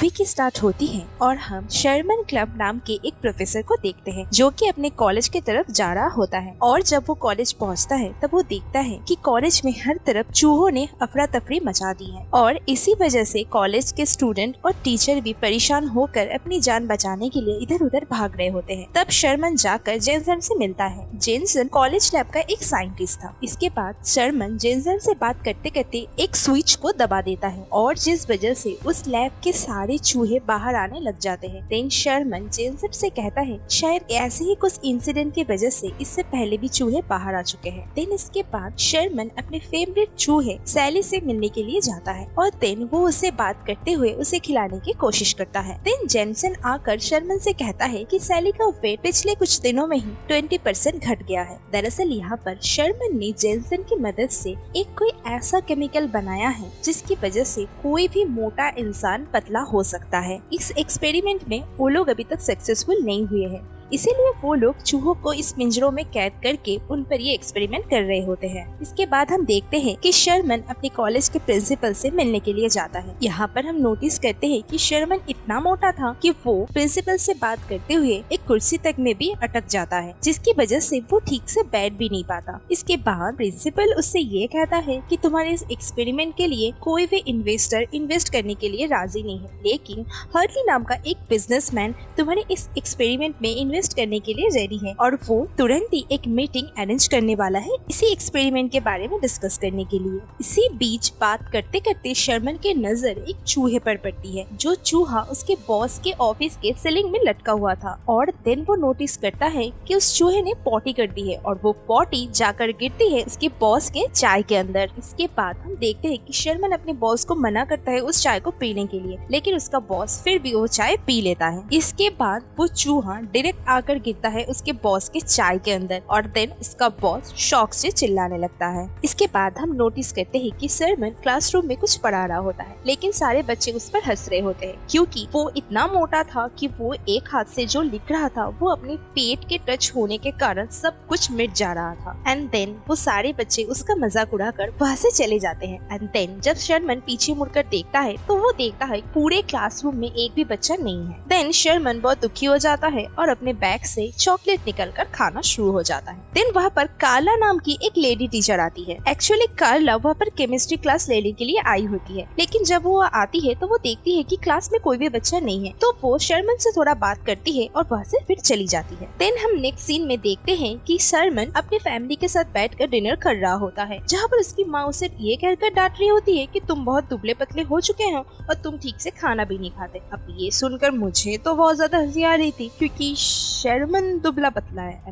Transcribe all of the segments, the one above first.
Movie की start होती है और हम शर्मन क्लब नाम के एक प्रोफेसर को देखते हैं जो कि अपने कॉलेज की तरफ जा रहा होता है। और जब वो कॉलेज पहुंचता है तब वो देखता है कि कॉलेज में हर तरफ चूहों ने अफरा तफरी मचा दी है और इसी वजह से कॉलेज के स्टूडेंट और टीचर भी परेशान होकर अपनी जान बचाने के लिए इधर उधर भाग रहे होते हैं। तब शर्मन जाकर जेनसन से मिलता है। जेनसन कॉलेज लैब का एक साइंटिस्ट था। इसके बाद शर्मन जेनसन से बात करते करते एक स्विच को दबा देता है और जिस वजह से उस लैब के सारे चूहे बाहर आने लग जाते हैं। देन शर्मन जेनसन से कहता है शायद ऐसे ही कुछ इंसिडेंट की वजह से इससे पहले भी चूहे बाहर आ चुके हैं। देन इसके बाद शर्मन अपने फेवरेट चूहे सैली से मिलने के लिए जाता है और देन वो उससे बात करते हुए उसे खिलाने की कोशिश करता है। देन जेनसन आकर शर्मन से कहता है कि सैली का वेट पिछले कुछ दिनों में ही 20% घट गया है। दरअसल यहाँ पर शर्मन ने जेनसन की मदद से एक कोई ऐसा केमिकल बनाया है जिसकी वजह से कोई भी मोटा इंसान पतला हो सकता है। इस एक्सपेरिमेंट में वो लोग अभी तक सक्सेसफुल नहीं हुए हैं, इसीलिए वो लोग चूहों को इस पिंजरों में कैद करके उन पर ये एक्सपेरिमेंट कर रहे होते हैं। इसके बाद हम देखते हैं कि शर्मन अपने कॉलेज के प्रिंसिपल से मिलने के लिए जाता है। यहाँ पर हम नोटिस करते हैं कि शर्मन इतना मोटा था कि वो प्रिंसिपल से बात करते हुए एक कुर्सी तक में भी अटक जाता है, जिसकी वजह से वो ठीक से बैठ भी नहीं पाता। इसके बाद प्रिंसिपल उससे ये कहता है कि तुम्हारे इस एक्सपेरिमेंट के लिए कोई भी इन्वेस्टर इन्वेस्ट करने के लिए राजी नहीं है, लेकिन हर्ली नाम का एक बिजनेसमैन तुम्हारे इस एक्सपेरिमेंट में इन्वेस्ट करने के लिए रेडी है और वो तुरंत ही एक मीटिंग अरेंज करने वाला है इसी एक्सपेरिमेंट के बारे में डिस्कस करने के लिए। इसी बीच बात करते करते शर्मन की नजर एक चूहे पर पड़ती है, जो चूहा उसके बॉस के ऑफिस के सीलिंग में लटका हुआ था। और देन वो नोटिस करता है कि उस चूहे ने पॉटी कर दी है और वो पॉटी जाकर गिरती है उसके बॉस के चाय के अंदर। इसके बाद हम देखते हैं कि शर्मन अपने बॉस को मना करता है उस चाय को पीने के लिए, लेकिन उसका बॉस फिर भी वो चाय पी लेता है। इसके बाद वो चूहा डायरेक्ट आकर गिरता है उसके बॉस के चाय के अंदर और देन उसका बॉस शॉक से चिल्लाने लगता है। इसके बाद हम नोटिस करते हैं कि शर्मन क्लासरूम में कुछ पढ़ा रहा होता है, लेकिन सारे बच्चे उस पर हंस रहे होते हैं क्योंकि वो इतना मोटा था कि वो एक हाथ से जो लिख रहा था वो अपने पेट के टच होने के कारण सब कुछ मिट जा रहा था। एंड देन वो सारे बच्चे उसका मजाक उड़ाकर वहाँ से चले जाते हैं। एंड देन जब शर्मन पीछे मुड़कर देखता है तो वो देखता है पूरे क्लासरूम में एक भी बच्चा नहीं है। देन शर्मन बहुत दुखी हो जाता है और अपने बैग से चॉकलेट निकलकर खाना शुरू हो जाता है। देन वहाँ पर कार्ला नाम की एक लेडी टीचर आती है। एक्चुअली कार्ला वहाँ पर केमिस्ट्री क्लास लेने के लिए आई होती है, लेकिन जब वो आती है तो वो देखती है कि क्लास में कोई भी बच्चा नहीं है, तो वो शर्मन से थोड़ा बात करती है और वहाँ से फिर चली जाती है। देन हम नेक्स्ट सीन में देखते हैं कि शर्मन अपने फैमिली के साथ बैठकर डिनर कर रहा होता है, जहाँ पर उसकी माँ उसे ये कहकर डांट रही होती है कि तुम बहुत दुबले पतले हो चुके हो और तुम ठीक से खाना भी नहीं खाते। अब ये सुनकर मुझे तो बहुत ज्यादा हंसी आ रही थी क्योंकि शर्मन दुबला पतला है।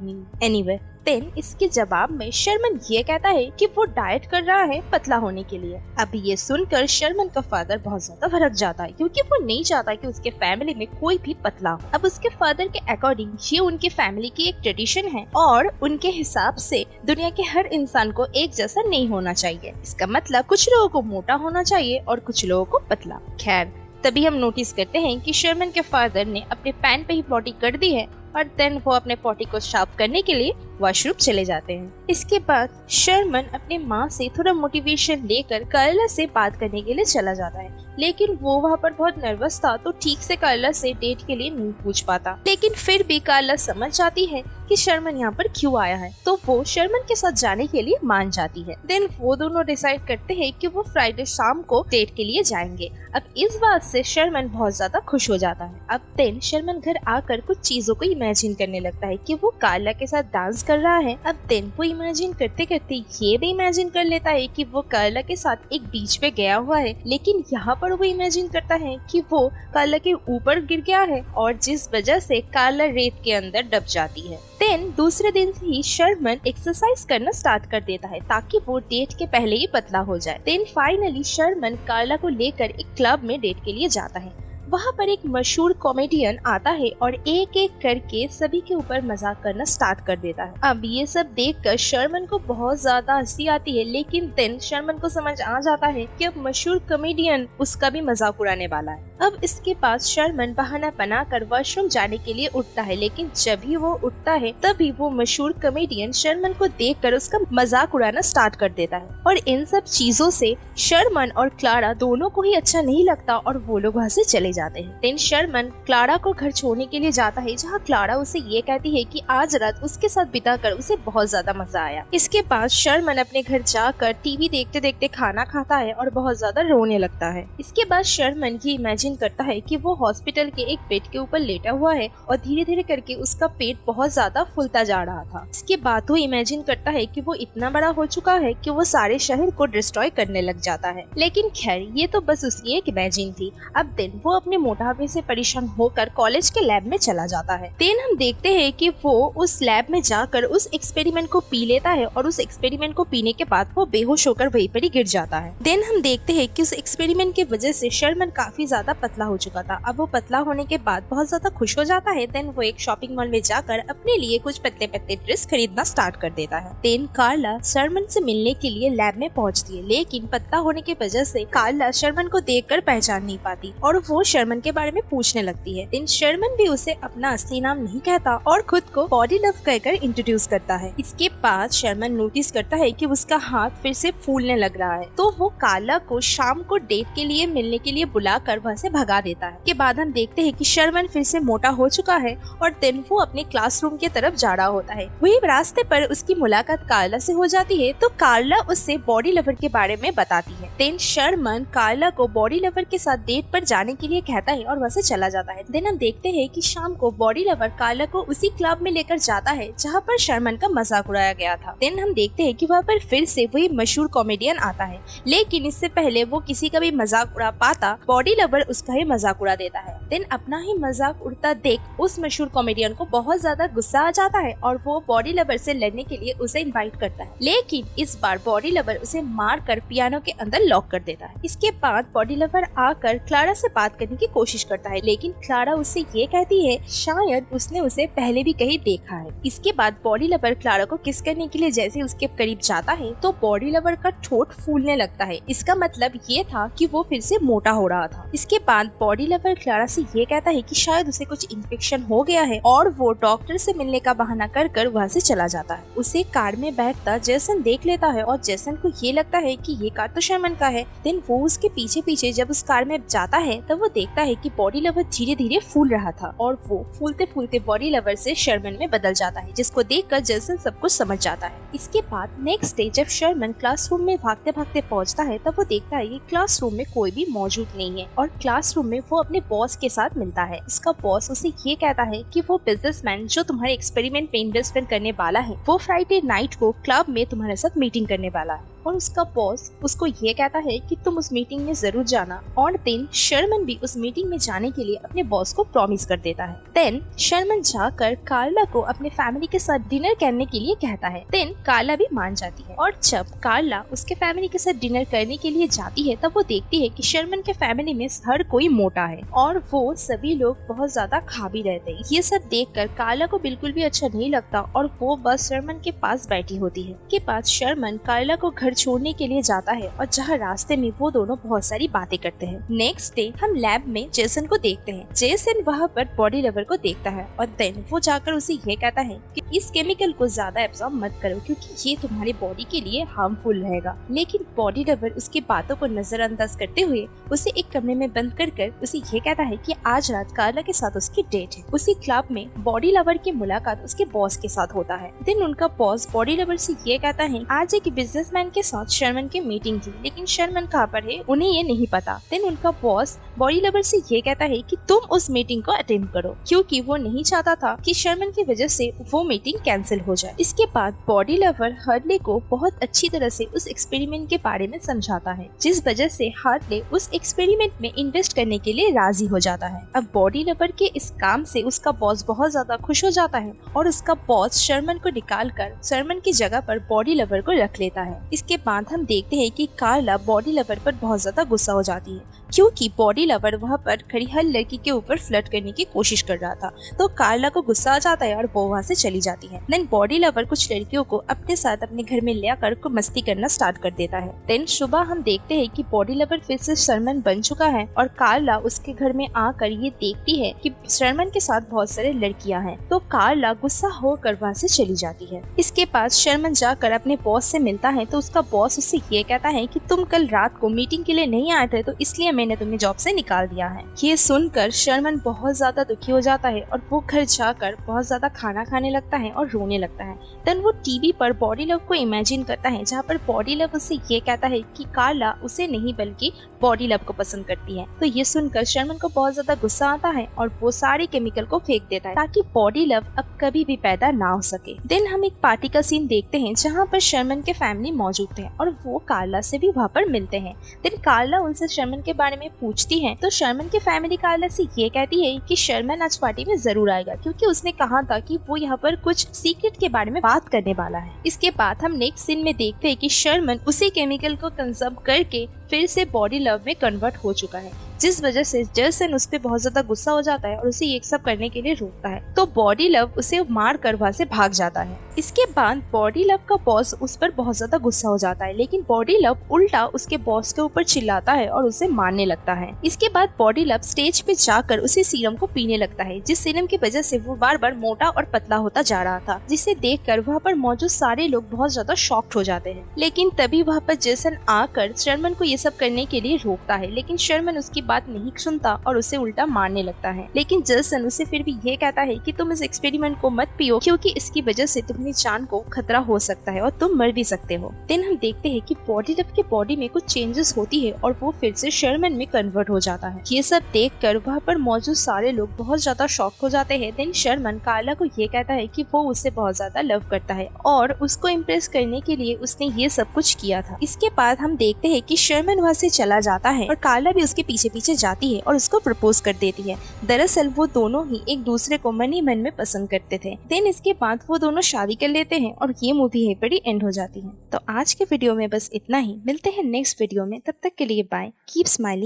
एनीवे देन इसके जवाब में शर्मन ये कहता है कि वो डाइट कर रहा है पतला होने के लिए। अब ये सुनकर शर्मन का फादर बहुत ज्यादा भड़क जाता है क्योंकि वो नहीं चाहता कि उसके फैमिली में कोई भी पतला हो। अब उसके फादर के अकॉर्डिंग ये उनके फैमिली की एक ट्रेडिशन है और उनके हिसाब से दुनिया के हर इंसान को एक जैसा नहीं होना चाहिए। इसका मतलब कुछ लोगों को मोटा होना चाहिए और कुछ लोगों को पतला। खैर तभी हम नोटिस करते हैं कि शर्मन के फादर ने अपने पैन पे ही पॉटी कर दी है और देन वो अपने पॉटी को साफ करने के लिए वॉशरूम चले जाते हैं। इसके बाद शर्मन अपने माँ से थोड़ा मोटिवेशन लेकर कार्ला से बात करने के लिए चला जाता है, लेकिन वो वहाँ पर बहुत नर्वस था तो ठीक से कार्ला से डेट के लिए नहीं पूछ पाता। लेकिन फिर भी कार्ला समझ जाती है कि शर्मन यहाँ पर क्यों आया है, तो वो शर्मन के साथ जाने के लिए मान जाती है। देन वो दोनों डिसाइड करते हैं कि वो फ्राइडे शाम को डेट के लिए जाएंगे। अब इस बात से शर्मन बहुत ज्यादा खुश हो जाता है। अब देन शर्मन घर आकर कुछ चीजों को इमेजिन करने लगता है कि वो कार्ला के साथ डांस कर रहा है। अब देन वो इमेजिन करते करते ये भी इमेजिन कर लेता है कि वो कार्ला के साथ एक बीच पे गया हुआ है, लेकिन यहाँ पर वो इमेजिन करता है कि वो कार्ला के ऊपर गिर गया है और जिस वजह से कार्ला रेत के अंदर दब जाती है। देन दूसरे दिन से ही शर्मन एक्सरसाइज करना स्टार्ट कर देता है ताकि वो डेट के पहले ही पतला हो जाए। देन फाइनली शर्मन कार्ला को लेकर एक क्लब में डेट के लिए जाता है। वहाँ पर एक मशहूर कॉमेडियन आता है और एक एक करके सभी के ऊपर मजाक करना स्टार्ट कर देता है। अब ये सब देखकर शर्मन को बहुत ज्यादा हंसी आती है, लेकिन देन शर्मन को समझ आ जाता है कि अब मशहूर कॉमेडियन उसका भी मजाक उड़ाने वाला है। अब इसके बाद शर्मन बहाना बनाकर वॉशरूम जाने के लिए उठता है, लेकिन जब भी वो उठता है तभी वो मशहूर कॉमेडियन शर्मन को देखकर उसका मजाक उड़ाना स्टार्ट कर देता है। और इन सब चीजों से शर्मन और क्लारा दोनों को ही अच्छा नहीं लगता और वो लोग वहाँ से चले जाते हैं। देन शर्मन क्लारा को घर छोड़ने के लिए जाता है, जहाँ क्लारा उसे ये कहती है कि आज रात उसके साथ बिताकर उसे बहुत ज्यादा मजा आया। इसके बाद शर्मन अपने घर जाकर टीवी देखते देखते खाना खाता है और बहुत ज्यादा रोने लगता है। इसके बाद शर्मन ये इमेजिन करता है कि वो हॉस्पिटल के एक बेड के ऊपर लेटा हुआ है और धीरे धीरे करके उसका पेट बहुत ज्यादा फूलता जा रहा था। इसके बाद वो इमेजिन करता है कि वो इतना बड़ा हो चुका है कि वो सारे शहर को डिस्ट्रॉय करने लग जाता है। लेकिन खैर ये तो बस उसकी एक इमेजिन थी। अब दिन वो अपने मोटापे से परेशान होकर कॉलेज के लैब में चला जाता है। देन हम देखते हैं कि वो उस लैब में जाकर उस एक्सपेरिमेंट को पी लेता है और उस एक्सपेरिमेंट को पीने के बाद वो बेहोश होकर वहीं पर ही गिर जाता है। देन हम देखते हैं कि उस एक्सपेरिमेंट की वजह से शर्मन काफी ज्यादा पतला हो चुका था। अब वो पतला होने के बाद बहुत ज्यादा खुश हो जाता है। देन वो एक शॉपिंग मॉल में जाकर अपने लिए कुछ पतले पतले ड्रेस खरीदना स्टार्ट कर देता है। देन कार्ला शर्मन से मिलने के लिए लैब में पहुंचती है, लेकिन पतला होने की वजह से कार्ला शर्मन को देखकर पहचान नहीं पाती और वो शर्मन के बारे में पूछने लगती है। देन शर्मन भी उसे अपना असली नाम नहीं कहता और खुद को बॉडी लव कहकर इंट्रोड्यूस करता है। इसके बाद शर्मन नोटिस करता है कि उसका हाथ फिर से फूलने लग रहा है, तो वो कार्ला को शाम को डेट के लिए मिलने के लिए बुलाकर वहाँ से भगा देता है। के बाद हम देखते हैं कि शर्मन फिर से मोटा हो चुका है और देन वो अपने क्लासरूम की तरफ जा रहा होता है। वही रास्ते पर उसकी मुलाकात कार्ला से हो जाती है, तो कार्ला उससे बॉडी लवर के बारे में बताती है। देन शर्मन कार्ला को बॉडी लवर के साथ डेट पर जाने के लिए कहता है और वहाँ से चला जाता है। देन हम देखते हैं कि शाम को बॉडी लवर कार्ला को उसी क्लब में लेकर जाता है जहाँ पर शर्मन का मजाक उड़ाया गया था। देन हम देखते हैं कि वहाँ पर फिर से वही मशहूर कॉमेडियन आता है, लेकिन इससे पहले वो किसी का भी मजाक उड़ा पाता बॉडी लवर उसका ही मजाक उड़ा देता है। देन अपना ही मजाक उड़ता देख उस मशहूर कॉमेडियन को बहुत ज्यादा गुस्सा आ जाता है और वो बॉडी लवर से लड़ने के लिए उसे इनवाइट करता है, लेकिन इस बार बॉडी लवर उसे मार कर पियानो के अंदर लॉक कर देता है। इसके बाद बॉडी लवर आकर क्लारा से बात करने की कोशिश करता है, लेकिन क्लारा उससे ये कहती है शायद उसने उसे पहले भी कहीं देखा है। इसके बाद बॉडी लवर क्लारा को किस करने के लिए जैसे उसके करीब जाता है तो बॉडी लवर का ठोट फूलने लगता है। इसका मतलब ये था कि वो फिर से मोटा हो रहा था। इसके बाद बॉडी लवर क्लारा से ये कहता है कि शायद उसे कुछ इन्फेक्शन हो गया है और वो डॉक्टर से मिलने का बहाना कर कर वहाँ से चला जाता है। उसे कार में बैठता जेसन देख लेता है और जेसन को ये लगता है कि ये कार तो शर्मन का है। देन वो उसके पीछे पीछे जब उस कार में जाता है तब वो देखता है कि बॉडी लवर धीरे धीरे फूल रहा था और वो फूलते फूलते बॉडी लवर से शर्मन में बदल जाता है, जिसको देखकर जेसन सब कुछ समझ जाता है। इसके बाद नेक्स्ट डे जब शर्मन क्लासरूम में भागते भागते पहुंचता है तब वो देखता है कि क्लासरूम में कोई भी मौजूद नहीं है और क्लासरूम में वो अपने बॉस के साथ मिलता है। उसका बॉस उसे ये कहता है कि वो बिजनेसमैन जो तुम्हारे एक्सपेरिमेंट में इन्वेस्टमेंट करने वाला है वो फ्राइडे नाइट को क्लब में तुम्हारे साथ मीटिंग करने वाला है और उसका बॉस उसको ये कहता है कि तुम उस मीटिंग में जरूर जाना। और देन शर्मन भी उस मीटिंग में जाने के लिए अपने बॉस को प्रॉमिस कर देता है। देन शर्मन जाकर कार्ला को अपने फैमिली के साथ डिनर करने के लिए कहता है। देन कार्ला भी मान जाती है और जब कार्ला उसके फैमिली के साथ डिनर करने के लिए जाती है तब वो देखती है कि शर्मन के फैमिली में हर कोई मोटा है और वो सभी लोग बहुत ज्यादा खा भी रहते हैं। ये सब देखकर कार्ला को बिल्कुल भी अच्छा नहीं लगता और वो बस शर्मन के पास बैठी होती है। के बाद शर्मन कार्ला को घर छोड़ने के लिए जाता है और जहाँ रास्ते में वो दोनों बहुत सारी बातें करते हैं। नेक्स्ट डे हम लैब में जेसन को देखते हैं। जेसन वहाँ पर बॉडी लवर को देखता है और देन वो जाकर उसे ये कहता है कि इस केमिकल को ज्यादा एब्जॉर्ब मत करो क्योंकि ये तुम्हारी बॉडी के लिए हार्मफुल रहेगा। लेकिन बॉडी लवर उसकी बातों को नजरअंदाज करते हुए उसे एक कमरे में बंद कर उसे ये कहता है कि आज रात कार्ला के साथ उसकी डेट है। उसी क्लब में बॉडी लवर की मुलाकात उसके बॉस के साथ होता है। देन उनका बॉस बॉडी लवर से ये कहता है आज एक बिजनेसमैन के साथ शर्मन की मीटिंग थी, लेकिन शर्मन कहाँ पर है उन्हें ये नहीं पता। देन उनका बॉस बॉडी लवर से ये कहता है कि तुम उस मीटिंग को अटेंड करो क्योंकि वो नहीं चाहता था कि शर्मन की वजह से वो मीटिंग कैंसिल हो जाए। इसके बाद बॉडी लवर हार्डले को बहुत अच्छी तरह से उस एक्सपेरिमेंट के बारे में समझाता है, जिस वजह से हार्डले उस एक्सपेरिमेंट में इन्वेस्ट करने के लिए राजी हो जाता है। अब बॉडी लवर के इस काम से उसका बॉस बहुत ज्यादा खुश हो जाता है और उसका बॉस शर्मन को निकाल कर शर्मन की जगह पर बॉडी लवर को रख लेता है। इसके बाद हम देखते हैं कि कार्ला बॉडी लवर पर बहुत ज्यादा गुस्सा हो जाती है क्योंकि बॉडी लवर वहाँ पर खड़ी हर लड़की के ऊपर फ्लर्ट करने की कोशिश कर रहा था। तो कार्ला को गुस्सा आ जाता है और वो वहाँ से चली जाती है। जाती है। देन बॉडी लवर कुछ लड़कियों को अपने साथ अपने घर में ले आकर मस्ती करना स्टार्ट कर देता है। देन सुबह हम देखते हैं कि बॉडी लवर फिर से शर्मन बन चुका है और कार्ला उसके घर में आकर ये देखती है कि शर्मन के साथ बहुत सारे लड़कियां हैं। तो कार्ला गुस्सा होकर वहाँ से चली जाती है। इसके बाद शर्मन जाकर अपने बॉस से मिलता है तो उसका बॉस उससे ये कहता है कि तुम कल रात को मीटिंग के लिए नहीं आए थे तो इसलिए मैंने तुम्हें जॉब से निकाल दिया है। ये सुनकर शर्मन बहुत ज्यादा दुखी हो जाता है और वो घर जाकर बहुत ज्यादा खाना खाने लगता है और रोने लगता है। देन वो टीवी पर बॉडी लव को इमेजिन करता है जहाँ पर बॉडी लव उससे ये कहता है कि कार्ला उसे नहीं बल्कि बॉडी लव को पसंद करती है। तो ये सुनकर शर्मन को बहुत ज्यादा गुस्सा आता है और वो सारे केमिकल को फेंक देता है ताकि बॉडी लव अब कभी भी पैदा ना हो सके। देन हम एक पार्टी का सीन देखते हैं जहाँ पर शर्मन के फैमिली मौजूद थे और वो कार्ला से भी वहाँ पर मिलते हैं। देन कार्ला उनसे शर्मन के बारे में पूछती है तो शर्मन की फैमिली कार्ला से ये कहती है कि शर्मन आज पार्टी में जरूर आएगा क्योंकि उसने कहा था कि वो यहाँ पर कुछ सीक्रेट के बारे में बात करने वाला है। इसके बाद हम नेक्स्ट सीन में देखते हैं कि शर्मन उसी केमिकल को कंज्यूम करके फिर से बॉडी लव में कन्वर्ट हो चुका है, जिस वजह से जर्सन उस पे बहुत ज्यादा गुस्सा हो जाता है और उसे ये सब करने के लिए रोकता है। तो बॉडी लव उसे मार कर वहाँ से भाग जाता है। इसके बाद बॉडी लव का बॉस उस पर बहुत ज्यादा गुस्सा हो जाता है, लेकिन बॉडी लव उल्टा उसके बॉस के ऊपर चिल्लाता है और उसे मारने लगता है। इसके बाद बॉडी लव स्टेज पे जाकर उसी सीरम को पीने लगता है, जिस सीरम की वजह से वो बार बार मोटा और पतला होता जा रहा था, जिसे देखकर वहाँ पर मौजूद सारे लोग बहुत ज्यादा शॉक्ड हो जाते हैं। लेकिन तभी वहाँ पर जर्सन आकर शर्मन को ये सब करने के लिए रोकता है, लेकिन शर्मन उसकी बात नहीं सुनता और उसे उल्टा मारने लगता है। लेकिन जर्सन उसे फिर भी ये कहता है कि तुम इस एक्सपेरिमेंट को मत पियो क्योंकि इसकी वजह से तुम्हारी जान को खतरा हो सकता है और तुम मर भी सकते हो। देन हम देखते हैं कि बॉडी लव के बॉडी में कुछ चेंजेस होती है और वो फिर से शर्मन में कन्वर्ट हो जाता है। ये सब देखकर वहाँ पर मौजूद सारे लोग बहुत ज्यादा शॉक हो जाते हैं। देन शर्मन कार्ला को ये कहता है कि वो उससे बहुत ज्यादा लव करता है और उसको इम्प्रेस करने के लिए उसने ये सब कुछ किया था। इसके बाद हम देखते हैं कि शर्मन वहाँ से चला जाता है और कार्ला भी उसके पीछे पीछे जाती है और उसको प्रपोज कर देती है। दरअसल वो दोनों ही एक दूसरे को मन ही मन में पसंद करते थे। देन इसके बाद वो दोनों शादी कर लेते हैं और ये मूवी है बड़ी एंड हो जाती है। तो आज के वीडियो में बस इतना ही, मिलते हैं नेक्स्ट वीडियो में, तब तक के लिए बाय, कीप स्माइलिंग।